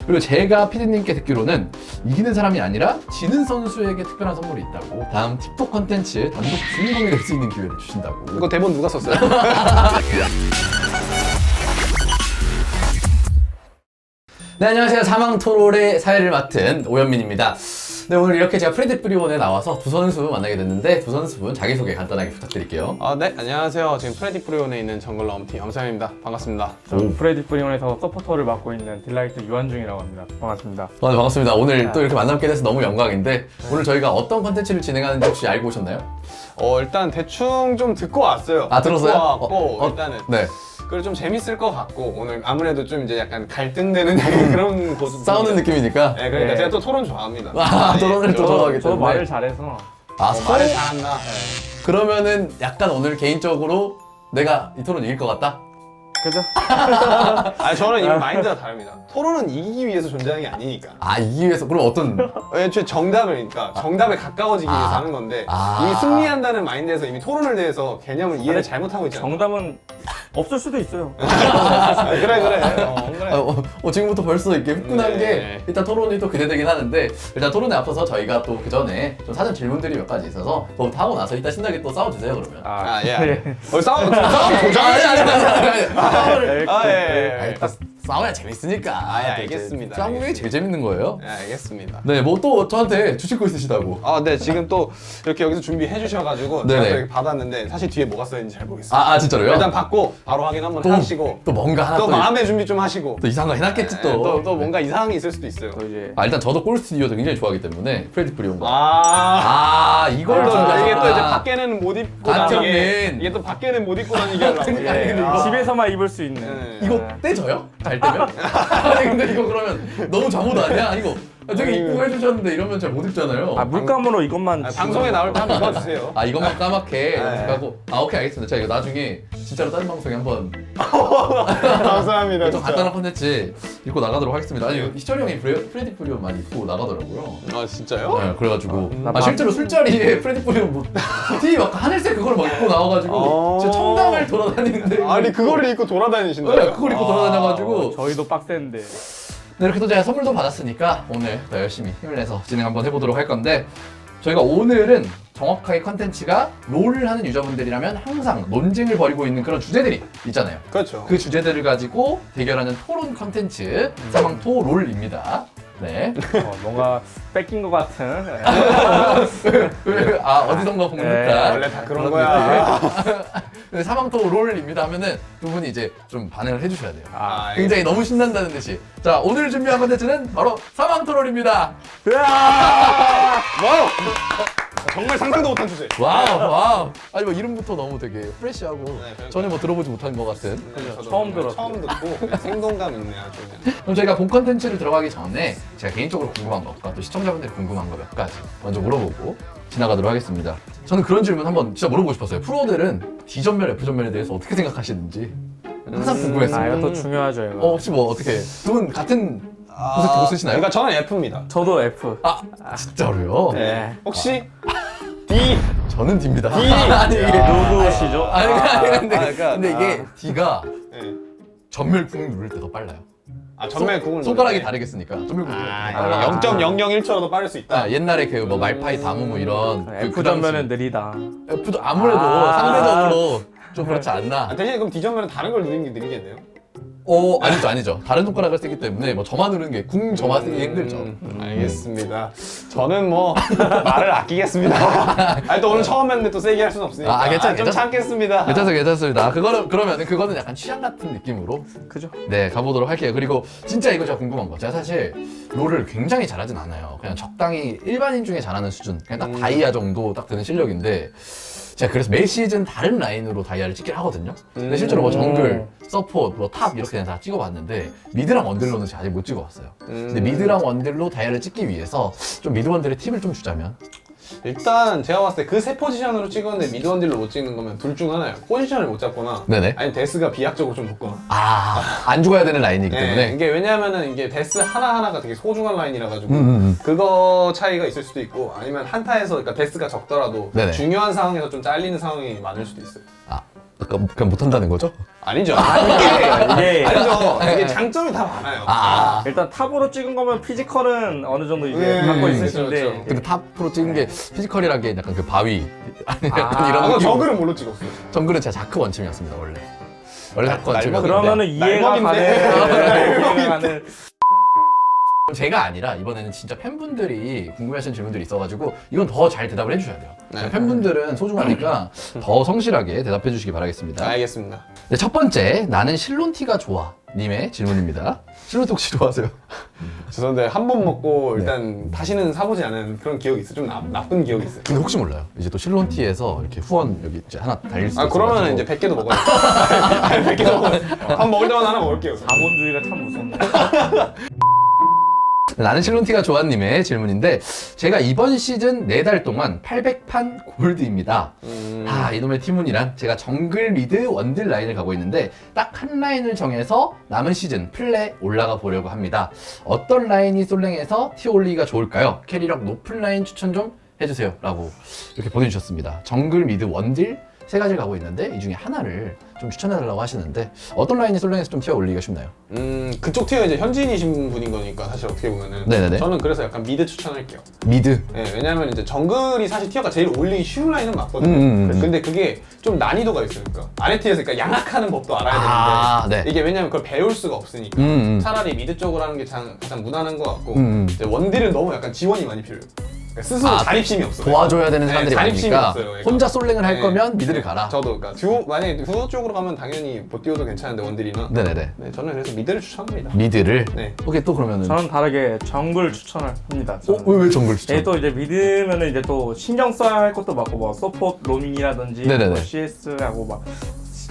그리고 제가 피디님께 듣기로는 이기는 사람이 아니라 지는 선수에게 특별한 선물이 있다고. 다음 틱톡 컨텐츠 단독 주인공이 될 수 있는 기회를 주신다고. 이거 대본 누가 썼어요? 네, 안녕하세요. 사망토롤의 사회를 맡은 오현민입니다. 네, 오늘 이렇게 제가 프레디 프리온에 나와서 두 선수 만나게 됐는데 두 선수분 자기소개 간단하게 부탁드릴게요. 네, 안녕하세요. 지금 프레디 프리온에 있는 정글 럼티 엄사입니다. 반갑습니다. 저 프레디 프리온에서 서포터를 맡고 있는 딜라이트 유한중이라고 합니다. 반갑습니다. 네, 반갑습니다. 오늘 또 이렇게 만나게 돼서 너무 영광인데 오늘 저희가 어떤 컨텐츠를 진행하는지 혹시 알고 오셨나요? 일단 대충 좀 듣고 왔어요. 아, 들었어요? 듣고 왔고 일단은 네. 그리고 좀 재밌을 것 같고 오늘 아무래도 좀 이제 약간 갈등되는 약간 그런 곳 싸우는 느낌이니까. 네, 그러니까 네. 제가 또 토론 좋아합니다. 토론을 또 좋아하기 저도 때문에. 말을 잘해서 말을 잘한다. 그러면은 약간 오늘 개인적으로 내가 이 토론 이길 것 같다? 그죠? 저는 이 마인드가 다릅니다. 토론은 이기기 위해서 존재하는 게 아니니까. 이기기 위해서 그럼 어떤 애초에 정답이니까 정답에 가까워지기 위해서 하는 건데 이미 승리한다는 마인드에서 이미 토론을 대해서 개념을 이해를 잘못하고 있잖아요. 정답은 없을 수도 있어요. 그래. 그래. 지금부터 벌써 이렇게 후끈한 네. 게 일단 토론이 또 기대되긴 하는데 일단 토론에 앞서서 저희가 또 그 전에 좀 사전 질문들이 몇 가지 있어서 그거 하고 나서 이따 신나게 또 싸워주세요 그러면. 예. 싸움 조장. 예. 일단 싸워야 재밌으니까. 예, 알겠습니다. 싸우는 게 제일 재밌는 거예요. 네, 알겠습니다. 네, 뭐 또 저한테 주실 거 있으시다고. 네, 지금 또 이렇게 여기서 준비해 주셔가지고 네네. 제가 또 이렇게 받았는데 사실 뒤에 뭐가 써있는지 잘 모르겠어요. 진짜로요? 일단 받고 바로 확인 한번 하시고 또 뭔가 하나 또 또, 마음의 준비 좀 하시고 또 이상한 거 해놨겠지 네, 또. 또 뭔가 이상한 게 있을 수도 있어요. 또 이제 일단 저도 골 스튜디오도 굉장히 좋아하기 때문에 프레디 프리온 거. 또 이걸 이게 준비하셨구나. 또 이제 밖에는 못 입고 다니게 간장맨. 이게 또 밖에는 못 입고 다니게 하려고. 그러니까 예, 근데 이거- 집에서만 입을 수 있는 네. 이거 떼져요? 잘 때면? 아니 근데 이거 그러면 너무 잠옷 아니야? 이거 되게 이쁘게 해주셨는데 이러면 잘 못 입잖아요. 물감으로 이것만 방송에 나올 때 한번 입어주세요. 이것만 까맣게 네. 하고 오케이 알겠습니다. 제가 이거 나중에 진짜로 다른 방송에 한번 감사합니다. 좀 간단한 컨텐츠 입고 나가도록 하겠습니다. 아니 희철이 형이 프레디 프리온 많이 입고 나가더라고요. 진짜요? 네, 그래가지고 나 실제로 술자리에 프레디 프리온 뭐 TV 막 하늘색 그걸 막 입고 나와가지고 진짜 청담을 돌아다니는데 아니 그거를 입고 돌아다니신다고요? 네, 그걸 입고 돌아다녀가지고 저희도 빡센데 네, 이렇게 또 제가 선물도 받았으니까 오늘 더 열심히 힘을 내서 진행 한번 해보도록 할 건데 저희가 오늘은 정확하게 컨텐츠가 롤을 하는 유저분들이라면 항상 논쟁을 벌이고 있는 그런 주제들이 있잖아요. 그렇죠. 그 주제들을 가지고 대결하는 토론 컨텐츠 사망토 롤입니다. 네. 뭔가 뺏긴 것 같은 어디선가 본 듯한 원래 다 그런 거야. 네, 사망토 롤입니다 하면은 두 분이 이제 좀 반응을 해주셔야 돼요. 굉장히 너무 신난다는 듯이. 자, 오늘 준비한 컨텐츠는 바로 사망토 롤입니다. 와우! 정말 상상도 못한 주제. 와우. 아니 뭐 이름부터 너무 되게 프레시하고 그러니까요. 전혀 뭐 들어보지 못한 것 같은. 저도 처음 들었어요. 처음 듣고 그냥 생동감 있네 아주. 그럼 저희가 본 컨텐츠를 들어가기 전에 제가 개인적으로 궁금한 것과 또 시청자분들이 궁금한 거 몇 가지 먼저 물어보고 지나가도록 하겠습니다. 저는 그런 질문 한번 진짜 물어보고 싶었어요. 프로들은 D전멸, F전멸에 대해서 어떻게 생각하시는지 항상 궁금했어요. 이것도 중요하죠 이거. 혹시 뭐 어떻게 두 분 같은 곳에 두고 쓰시나요? 그러니까 저는 F입니다. 저도 F. 진짜로요? 네. 혹시 D? 저는 D입니다. D! 아니 이게 누구시죠? 근데 이게 D가 네. 전멸 궁 누를 때 더 빨라요. 전멸 궁을 손가락이 다르게 쓰니까 전멸 궁. 0.001초라도 빠를 수 있다. 옛날에 그 뭐 말파이 다무무 이런 F 전면은 느리다. F도 아무래도 상대적으로 좀 그렇지 않나. 대신에 그럼 D 전멸은 다른 걸 누리는 게 느리겠네요. 아니죠. 다른 손가락을 쓰기 때문에 뭐 저만 누르는 게 궁 저만 쓰기 힘들죠. 알겠습니다. 저는 뭐 말을 아끼겠습니다. 또 오늘 처음 했는데 또 세게 할 수는 없으니까. 좀 참겠습니다. 괜찮습니다. 그거는 약간 취향 같은 느낌으로 그죠? 네 가보도록 할게요. 그리고 진짜 이거 제가 궁금한 거. 제가 사실 롤을 굉장히 잘하진 않아요. 그냥 적당히 일반인 중에 잘하는 수준. 그냥 딱 다이아 정도 딱 되는 실력인데. 제가 그래서 매 시즌 다른 라인으로 다이아를 찍긴 하거든요. 근데 실제로 뭐 정글, 서포트, 뭐 탑 이렇게 다 찍어봤는데 미드랑 원딜로는 제가 아직 못 찍어봤어요. 근데 미드랑 원딜로 다이아를 찍기 위해서 좀 미드원들의 팁을 좀 주자면 일단 제가 봤을 때 그 세 포지션으로 찍었는데 미드원딜로 못 찍는 거면 둘 중 하나예요. 포지션을 못 잡거나 네네. 아니면 데스가 비약적으로 좀 높거나. 안 죽어야 되는 라인이기 때문에 이게 왜냐면은 이게 데스 하나하나가 되게 소중한 라인이라 가지고 그거 차이가 있을 수도 있고 아니면 한타에서 그러니까 데스가 적더라도 네네. 중요한 상황에서 좀 잘리는 상황이 많을 수도 있어요. 그냥 못한다는 거죠? 아니죠. 이게 아니죠. 이게 장점이 다 많아요. 일단 탑으로 찍은 거면 피지컬은 어느 정도 이제 네, 갖고 있으신데 그렇죠. 근데 탑으로 찍은 게 피지컬이란 게 약간 그 바위 약간 아, 이런 그럼 느낌. 정글은 뭘로 찍었어요? 정글은 제가 자크 원침이었습니다 원래 자크 날먹 원침이었는데 그러면은 이해가 가는 제가 아니라 이번에는 진짜 팬분들이 궁금해하시는 질문들이 있어가지고 이건 더 잘 대답을 해주셔야 돼요. 네. 팬분들은 소중하니까 더 성실하게 대답해 주시기 바라겠습니다. 알겠습니다. 네, 첫 번째, 나는 실론티가 좋아 님의 질문입니다. 실론티 혹시 좋아하세요? 죄송한데 한 번 먹고 일단 다시는 사보지 않은 그런 기억이 있어요. 좀 나쁜 기억이 있어요. 근데 혹시 몰라요. 이제 또 실론티에서 이렇게 후원 여기 이제 하나 달릴 수도 아 있어가지고. 그러면 이제 100개도 먹어요. 100개도 먹어요. 밥 먹을 때마다 하나 먹을게요. 자본주의가 참 무섭네. 나는 실론티가 좋아님의 질문인데 제가 이번 시즌 4달 동안 800판 골드입니다. 이놈의 티문이란 제가 정글 미드 원딜 라인을 가고 있는데 딱 한 라인을 정해서 남은 시즌 플레 올라가 보려고 합니다. 어떤 라인이 솔랭에서 티어 올리기가 좋을까요? 캐리력 높은 라인 추천 좀 해주세요 라고 이렇게 보내주셨습니다. 정글 미드 원딜 3가지를 가고 있는데 이 중에 하나를 좀 추천해달라고 하시는데 어떤 라인이 솔랭에서 좀 티어 올리기가 쉽나요? 그쪽 티어 이제 현지인이신 분인 거니까 사실 어떻게 보면은 네네네. 저는 그래서 약간 미드 추천할게요. 미드. 네, 왜냐면 이제 정글이 사실 티어가 제일 올리기 쉬운 라인은 맞거든요. 근데 그게 좀 난이도가 있으니까 아래 티어에서 그러니까 양악하는 법도 알아야 되는데 네. 이게 왜냐면 그걸 배울 수가 없으니까 차라리 미드 쪽으로 하는 게 가장 무난한 것 같고 이제 원딜은 너무 약간 지원이 많이 필요해요. 그러니까 스스로 자립심이 없어요. 도와줘야 되는 사람들이 자립심이 많으니까 없어요, 그러니까. 혼자 솔랭을 할 네. 거면 미드를 가라. 저도 그러니까 듀오 만약에 듀오 쪽으로 가면 당연히 보티오도 괜찮은데 원딜이나 네네네. 네, 저는 그래서 미드를 추천합니다. 미드를. 네. 오케이 또 그러면은. 저는 다르게 정글 추천을 합니다. 저는. 왜 정글 추천? 또 이제 미드면은 이제 또 신경 써야 할 것도 많고 뭐 서포트 로밍이라든지 네네네. 뭐 CS하고 막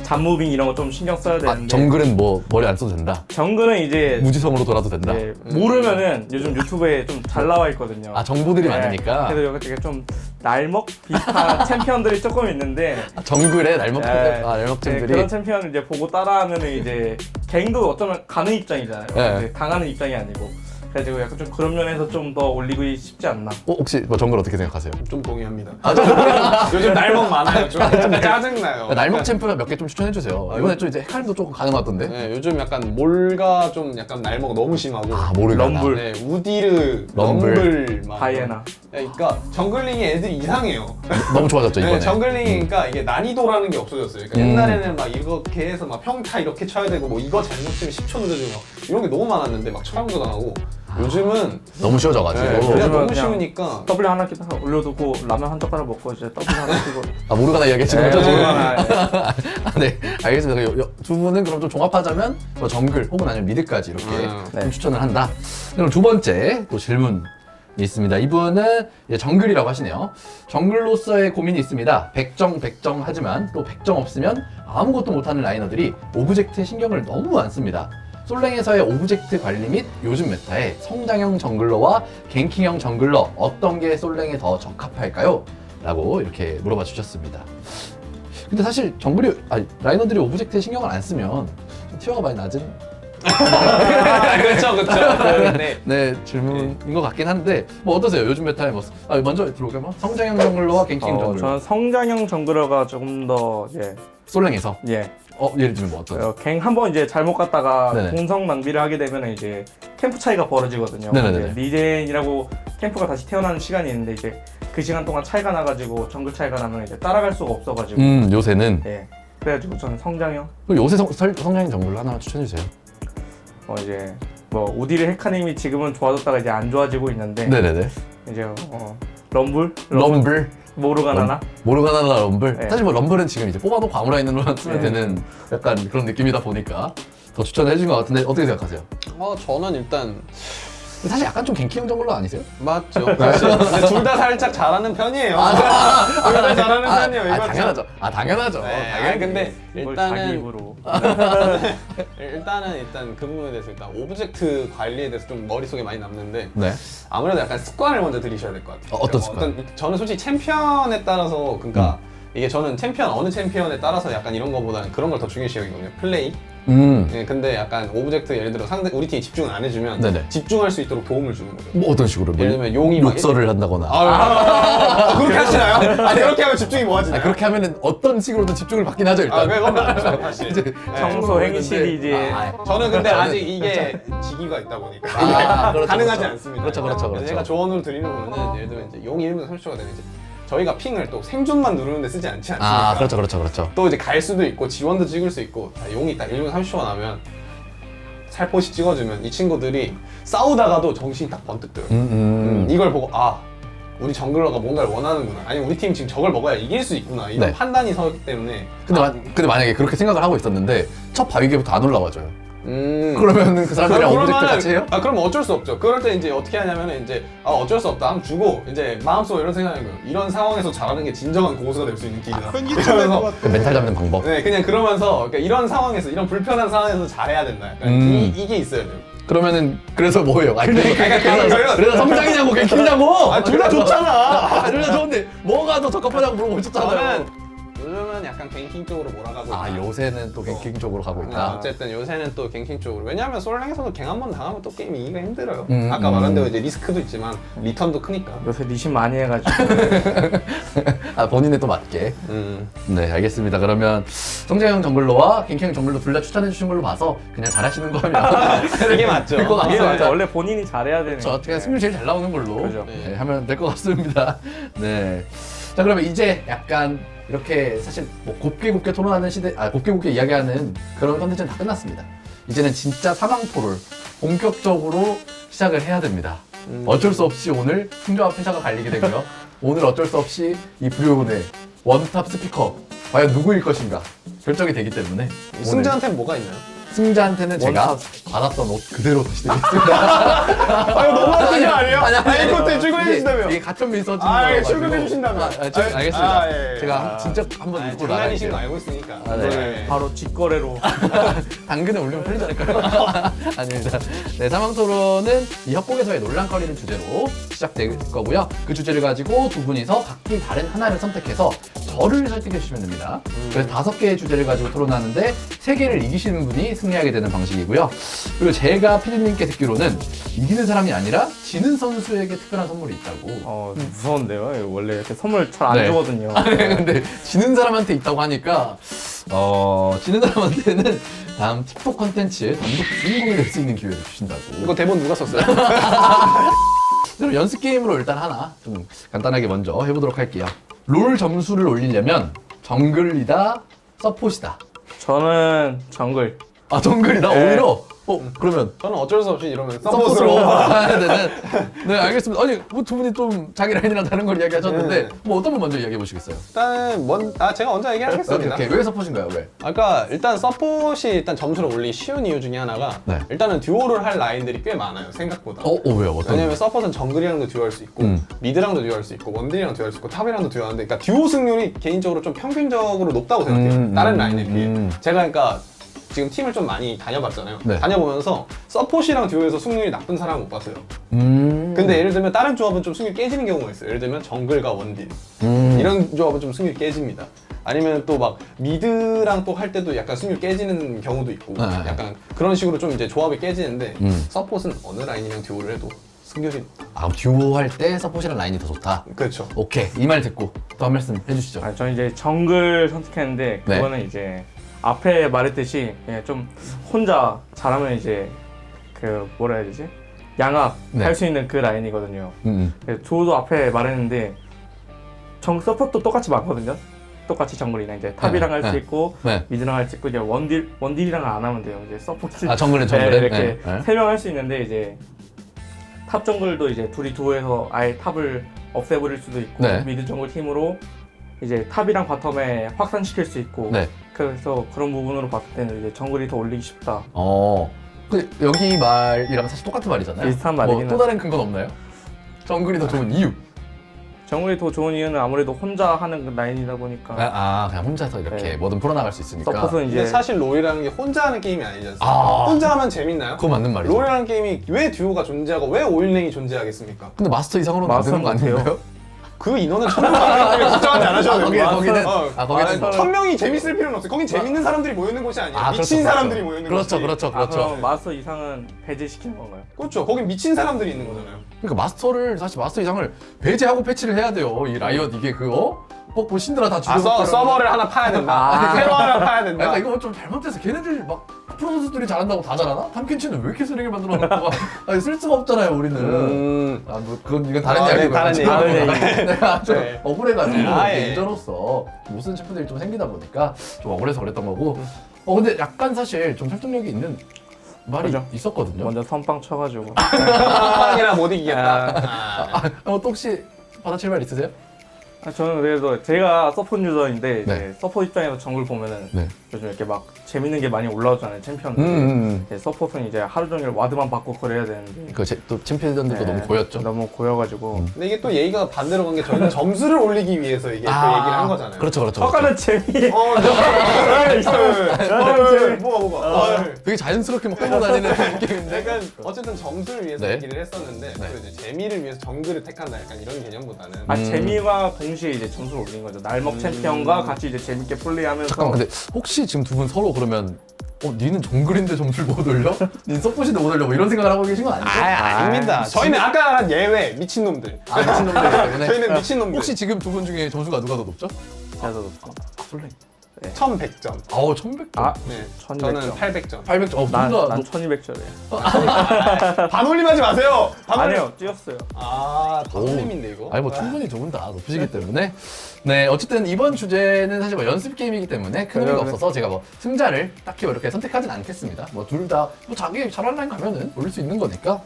잡무빙 이런 거 좀 신경 써야 되는데 정글은 뭐 머리 안 써도 된다. 정글은 이제 무지성으로 돌아도 된다. 모르면은 요즘 유튜브에 좀 잘 나와 있거든요. 정보들이 네. 많으니까. 그래서 여기 되게 좀 날먹 비슷한 챔피언들이 조금 있는데 정글에 날먹 네. 날먹템들이. 그런 챔피언을 이제 보고 따라하면은 이제 갱도 어쩌면 가는 입장이잖아요. 네. 이제 당하는 입장이 아니고. 그래가지고 약간 좀 그런 면에서 좀 더 올리고 싶지 않나. 혹시 뭐 정글 어떻게 생각하세요? 좀 동의합니다. 요즘 날먹 많아요. 좀 짜증나요. 날먹 챔프가 몇 개 좀 추천해 주세요. 이번에 좀 이제 헤카림도 조금 가능하던데. 네, 요즘 약간 몰가 좀 약간 날먹 너무 심하고 모르겠나. 럼블. 네, 우디르, 럼블. 럼블, 막 다이애나. 그러니까 정글링이 애들이 이상해요. 너무 좋아졌죠 이번에. 네, 정글링이니까 이게 난이도라는 게 없어졌어요. 그러니까 옛날에는 막 이렇게 해서 막 평타 이렇게 쳐야 되고 뭐 이거 잘못 치면 10초 늦어지고 막 이런 게 너무 많았는데 막 처형도 당하고 요즘은 너무 쉬워져가지고. 네, 그냥 요즘은 너무 그냥 쉬우니까 W 하나 끼다가 올려두고 라면 한 젓가락 먹고 이제 W 하나 끼고. 모르가나 이야기하시는 네, 거죠 지금? 모르가나. 네, 알겠습니다. 두 분은 그럼 좀 종합하자면 뭐 정글 혹은 아니면 미드까지 이렇게 네. 좀 추천을 한다. 그럼 두 번째 또 질문이 있습니다. 이분은 이제 정글이라고 하시네요. 정글로서의 고민이 있습니다. 백정 하지만 또 백정 없으면 아무것도 못하는 라이너들이 오브젝트에 신경을 너무 안 씁니다. 솔랭에서의 오브젝트 관리 및 요즘 메타의 성장형 정글러와 갱킹형 정글러 어떤 게 솔랭에 더 적합할까요? 라고 이렇게 물어봐 주셨습니다. 근데 사실 라이너들이 오브젝트에 신경을 안 쓰면 좀 티어가 많이 낮은 그렇죠. 네, 질문인 것 같긴 한데 뭐 어떠세요? 요즘 메타에 뭐 먼저 들어오면 성장형 정글러와 갱킹형 정글러 저는 성장형 정글러가 조금 더 솔랭에서 예. 예를 들면 뭐 어떤? 갱 한번 이제 잘못 갔다가 네네. 공성 낭비를 하게 되면 이제 캠프 차이가 벌어지거든요. 네네네. 이제 리젠이라고 캠프가 다시 태어나는 시간이 있는데 이제 그 시간 동안 차이가 나가지고 정글 차이가 나면 이제 따라갈 수가 없어가지고 요새는 예. 그래가지고 저는 성장형 그럼 요새 성장형 정글러 하나 추천해 주세요. 이제 뭐 오디르 헤카님이 지금은 좋아졌다가 이제 안 좋아지고 있는데 네네네. 이제 럼블 모르가나나 모르가나나 럼블. 네. 사실 뭐 럼블은 지금 이제 뽑아놓고 아무나 있는 로만 쓰면 네. 되는 약간 그런 느낌이다 보니까 더 추천을 해준 것 같은데 어떻게 생각하세요? 저는 일단 사실 약간 좀 갱킹형 정글러 아니세요? 맞죠. 둘 다 살짝 잘하는 편이에요. 둘 다 잘하는 편이에요. 이거 당연하죠. 당연하죠. 네, 당연히. 근데 이걸 자기 일단은 입으로 일단 그 부분에 대해서 일단 오브젝트 관리에 대해서 좀 머릿속에 많이 남는데 네. 아무래도 약간 습관을 먼저 들이셔야 될 것 같아요. 어떤 습관? 저는 솔직히 챔피언에 따라서 그러니까 이게 저는 어느 챔피언에 따라서 약간 이런 거보다는 그런 걸 더 중요시 여기거든요. 플레이. 예, 근데 약간 오브젝트 예를 들어 상대 우리 팀이 집중을 안 해주면 네네. 집중할 수 있도록 도움을 주는 거죠. 뭐 어떤 식으로? 예를 들면 용이 막 욕설을 한다거나. 그렇게 하시나요? 아니 그렇게 하면 집중이 뭐하지나요? 그렇게 하면은 어떤 식으로든 집중을 받긴 하죠 일단. 그건 맞죠 사실. 이제 청소 행실이 이제 저는 근데 저는- 아직 이게 직위가 있다 보니까 그렇죠, 가능하지 그렇죠. 않습니다. 그렇죠, 그렇죠, 그래서 그렇죠. 제가 조언을 드리는 거는 예를 들면 이제 용이 1분 30초가 되면 이제 저희가 핑을 또 생존만 누르는데 쓰지 않지 않습니까? 그렇죠. 또 이제 갈 수도 있고 지원도 찍을 수 있고 용이 딱 1분 30초가 나면 살포시 찍어주면 이 친구들이 싸우다가도 정신이 딱 번뜩 들어요. 이걸 보고 우리 정글러가 뭔가를 원하는구나. 아니면 우리 팀 지금 저걸 먹어야 이길 수 있구나. 이런 네. 판단이 서기 때문에 근데 만약에 그렇게 생각을 하고 있었는데 첫 바위계부터 안 올라와줘요. 그러면은 그 사람들이랑 오브젝트 같이 해요? 그럼 어쩔 수 없죠. 그럴 때 이제 어떻게 하냐면 이제 어쩔 수 없다. 한번 주고 이제 마음속으로 이런 생각이 거예요. 이런 상황에서 잘하는 게 진정한 고수가 될 수 있는 길이다. 그러면서 그 멘탈 잡는 방법. 네, 그냥 그러면서 그러니까 이런 상황에서 이런 불편한 상황에서 잘해야 된다. 약간 이게 있어야 돼요. 그러면은 그래서 뭐예요? 그러니까 그래서 성장이냐고 갱킹이냐고. 둘 다 좋잖아. 둘 다 좋은데 뭐가 더 적합하냐고 물어보셨잖아요. 저는 요즘은 약간 갱킹 쪽으로 몰아가고 있다. 요새는 또 갱킹 쪽으로 가고 있다. 어쨌든 요새는 또 갱킹 쪽으로. 왜냐하면 솔랭에서도 갱 한 번 당하면 또 게임 이기가 힘들어요. 음, 아까 말한 대로 이제 리스크도 있지만 리턴도 크니까. 요새 리신 많이 해가지고 본인에 또 맞게. 네, 알겠습니다. 그러면 성장형 정글러와 갱킹형 정글러 둘 다 추천해 주신 걸로 봐서 그냥 잘하시는 거 하면 이게 맞죠. 그거 이게 맞습니다. 맞아. 원래 본인이 잘해야 되는 저 어떻게 승률 제일 잘 나오는 걸로 그죠. 네, 하면 될 것 같습니다. 네. 자, 그러면 이제 약간 이렇게 사실 뭐 곱게 토론하는 시대, 곱게 이야기하는 그런 컨텐츠는 다 끝났습니다. 이제는 진짜 사망토를 본격적으로 시작을 해야 됩니다. 어쩔 수 없이 오늘 승조와 패자가 갈리게 되고요. 오늘 어쩔 수 없이 이 브리온의 원탑 스피커 과연 누구일 것인가 결정이 되기 때문에 오늘 승자한테는 뭐가 있나요? 승자한테는 제가 원탑. 받았던 옷 그대로 다시 드리겠습니다. 너무하신 거 아니에요? 아니, 이것 때문에 출근해 주신다며. 이게 가천비 써진 예, 거라가지고. 출근해 주신다며. 알겠습니다. 예. 제가 진짜 한번 입고 장난이신 나갈게요. 거 알고 있으니까. 네. 바로 직거래로 당근에 올리면 풀리지 않을까요? 아닙니다. 네, 사망토론은 이 협곡에서의 논란거리를 주제로 시작될 거고요. 그 주제를 가지고 두 분이서 각기 다른 하나를 선택해서 저를 설득해 주시면 됩니다. 그래서 5개의 주제를 가지고 토론하는데 3개를 이기시는 분이 승리하게 되는 방식이고요. 그리고 제가 피디님께 듣기로는 이기는 사람이 아니라 지는 선수에게 특별한 선물이 있다고. 무서운데요. 이거 원래 이렇게 선물 잘 안 네. 주거든요. 근데 지는 사람한테 있다고 하니까 지는 사람한테는 다음 틱톡 컨텐츠의 단독 주인공이 될 수 있는 기회를 주신다고. 이거 대본 누가 썼어요? 그럼 연습 게임으로 일단 하나 좀 간단하게 먼저 해보도록 할게요. 롤 점수를 올리려면 정글이다, 서폿이다. 저는 정글. 정글이다 네. 오히려. 그러면 저는 어쩔 수 없이 이러면 서폿으로 서폿으로. 가야 되는. 네, 알겠습니다. 아니 뭐 두 분이 좀 자기 라인이랑 다른 걸 이야기하셨는데 네. 뭐 어떤 분 먼저 이야기해 보시겠어요? 일단은 제가 먼저 얘기하겠습니다. 오케이. 왜 서폿인가요? 왜? 아까 일단 서폿이 일단 점수를 올리기 쉬운 이유 중에 하나가 네. 일단은 듀오를 할 라인들이 꽤 많아요 생각보다. 왜요? 어떤? 왜냐면 서폿은 정글이랑도 듀오할 수 있고 미드랑도 듀오할 수 있고 원딜이랑 듀오할 수 있고 탑이랑도 듀오하는데 그러니까 듀오 승률이 개인적으로 좀 평균적으로 높다고 생각해요. 다른 라인에 비해. 제가 그러니까 지금 팀을 좀 많이 다녀봤잖아요. 네. 다녀보면서 서폿이랑 듀오에서 승률이 나쁜 사람은 못 봤어요. 근데 예를 들면 다른 조합은 좀 승률이 깨지는 경우가 있어요. 예를 들면 정글과 원딜 이런 조합은 좀 승률이 깨집니다. 아니면 또 막 미드랑 또 할 때도 약간 승률 깨지는 경우도 있고 네. 약간 그런 식으로 좀 이제 조합이 깨지는데 서폿은 어느 라인이랑 듀오를 해도 승률이 듀오 할 때 서폿이랑 라인이 더 좋다. 그렇죠. 오케이. 이 말 듣고 또 한 말씀 해주시죠. 저는 이제 정글 선택했는데 네. 그거는 이제 앞에 말했듯이 그냥 좀 혼자 잘하면 이제 그 뭐라 해야 되지? 양압 네. 할 수 있는 그 라인이거든요. 그래서 저도 앞에 말했는데 서폿도 똑같이 많거든요. 똑같이 정글이랑 이제 탑이랑 할 수 네. 있고 네. 미드랑 할 수 있고 이제 원딜이랑 안 하면 돼요. 이제 서폿 정글은 네, 이렇게 네. 네. 3명 할 수 있는데 이제 탑 정글도 이제 둘이 두어해서 아예 탑을 없애버릴 수도 있고 네. 미드 정글 팀으로 이제 탑이랑 바텀에 확산시킬 수 있고 네. 그래서 그런 부분으로 봤을 때는 이제 정글이 더 올리기 쉽다. 근데 여기 말이랑 사실 똑같은 말이잖아요. 비슷한 말이긴 또 다른 근거는 없나요? 정글이 더 좋은 이유. 정글이 더 좋은 이유는 아무래도 혼자 하는 그 라인이다 보니까 그냥 혼자서 이렇게 네. 뭐든 풀어나갈 수 있으니까. 서폿은 근데 이제 사실 롤이라는 게 혼자 하는 게임이 아니지 않습니까? 혼자 하면 재밌나요? 그거 맞는 말이죠. 롤이라는 게임이 왜 듀오가 존재하고 왜 5인랭이 존재하겠습니까? 근데 마스터 이상으로는 안 되는 거 마스터는 아닌가요? 그 인원은 천명이 걱정하지 않으셔도 됩니다. 거기는 거기는 1000명이 재밌을 필요는 없어요. 거긴 재밌는 사람들이 모이는 곳이 아니에요. 미친 사람들이 모이는 곳이. 그렇죠. 그럼 마스터 이상은 배제시키는 건가요? 그렇죠. 거긴 미친 사람들이 있는 거잖아요. 그러니까 사실 마스터 이상을 배제하고 패치를 해야 돼요. 이 라이엇 이게 뭐 신드라 다 죽여. 서버를 하나 파야 된다. 세버 하나 파야 된다. 그러니까 이거 좀 잘못돼서 걔네들 막 프로 선수들이 잘한다고 다 잘하나? 탐켄치는 왜 이렇게 쓰레기를 만들어 놓고 아니 쓸 수가 없잖아요 우리는. 뭐 이건 다른 이야기고요. 다른 얘기. 내가 좀 네. 억울해가지고 예. 유저로서 무슨 챔프들이 좀 생기다 보니까 좀 억울해서 그랬던 거고. 근데 약간 사실 좀 설득력이 있는 말이 그죠. 있었거든요. 먼저 선빵 쳐가지고 빵이라 못 이기겠다. 또 혹시 받아칠 말 있으세요? 저는 그래도 제가 서폿 유저인데 네. 이제 서폿 입장에서 정글 보면은 네. 요즘 이렇게 막 재밌는 게 많이 올라오잖아요 챔피언들. 이제 서폿은 이제 하루 종일 와드만 받고 그래야 되는데 또 챔피언들도 너무 고였죠. 너무 고여가지고 근데 이게 또 얘기가 반대로 간 게 저희는 점수를 올리기 위해서 이게 또 얘기를 한 거잖아요. 그렇죠. 섞어는 재미. 뭐가. 되게 자연스럽게 막 끌고 다니는 느낌인데. 약간 어쨌든 점수를 위해서 네. 얘기를 했었는데 또 이제 재미를 위해서 정글을 택한다 약간 이런 개념보다는 재미와 동시에 이제 점수를 올린 거죠. 날먹 챔피언과 같이 이제 재밌게 플레이하면서. 잠깐만 근데 혹시 지금 두 분 서로 그러면 니는 정글인데 점수를 못 올려? 니는 서폿인데 못 올려? 뭐 이런 생각을 하고 계신 건 아니죠? 아닙니다. 저희는 아까 말한 예외 미친놈들. 미친놈들 때문에. 저희는 미친놈들. 혹시 지금 두 분 중에 점수가 누가 더 높죠? 제가 더 높죠. 솔랭. 1100점. 1100점. 네. 1200점. 저는 800점. 800점. 난 누가 1200점이에요. 반올림하지 마세요. 아니요, 뛰었어요. 반올림인데 이거. 아니 뭐 충분히 두 분 다 높으시기 때문에 네 어쨌든 이번 주제는 사실 뭐 연습 게임이기 때문에 큰 의미가 그래. 없어서 제가 뭐 승자를 딱히 뭐 이렇게 선택하진 않겠습니다. 뭐 둘 다 뭐 자기 잘하는 라인 가면은 올릴 수 있는 거니까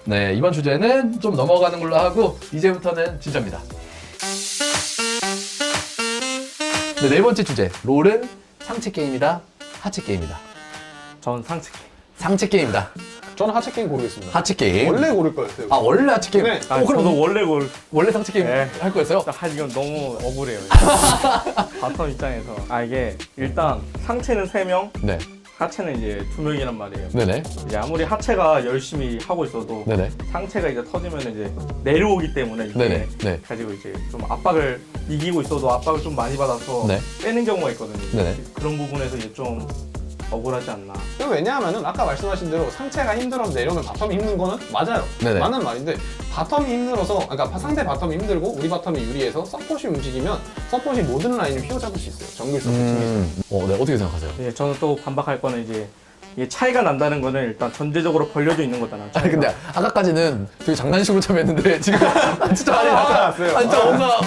네 이번 주제는 좀 넘어가는 걸로 하고 이제부터는 진짜입니다. 네 번째 주제 롤은 상체 게임이다 하체 게임이다. 전 상체 게임. 상체 게임이다. 저는 하체 게임 고르겠습니다. 하체 게임. 원래 고를 거였어요. 원래 하체 게임. 네. 그럼 저도 원래 상체 게임 네. 할 거였어요? 이건 너무 억울해요. 바텀 입장에서. 이게 일단 상체는 3명, 네. 하체는 이제 2명이란 말이에요. 네네. 이제 아무리 하체가 열심히 하고 있어도 네네. 상체가 이제 터지면 이제 내려오기 때문에 이게 네네. 네. 가지고 이제 좀 압박을 이기고 있어도 압박을 좀 많이 받아서 네. 빼는 경우가 있거든요. 네네. 그런 부분에서 이제 좀 억울하지 않나. 왜냐하면은 아까 말씀하신 대로 상체가 힘들어서 내려오면 바텀이 힘든 거는 맞아요. 네네. 맞는 말인데 바텀이 힘들어서 그러니까 상대 바텀이 힘들고 우리 바텀이 유리해서 서폿이 움직이면 서폿이 모든 라인을 휘어잡을 수 있어요. 정글 서폿 중에서. 네 어떻게 생각하세요? 예, 저는 또 반박할 거는 이제 이게 차이가 난다는 거는 일단 전제적으로 벌려져 있는 거잖아. 아니 근데 아까까지는 되게 장난식으로 참했는데 지금 진짜 많이 화가 났어요. 진짜 뭔가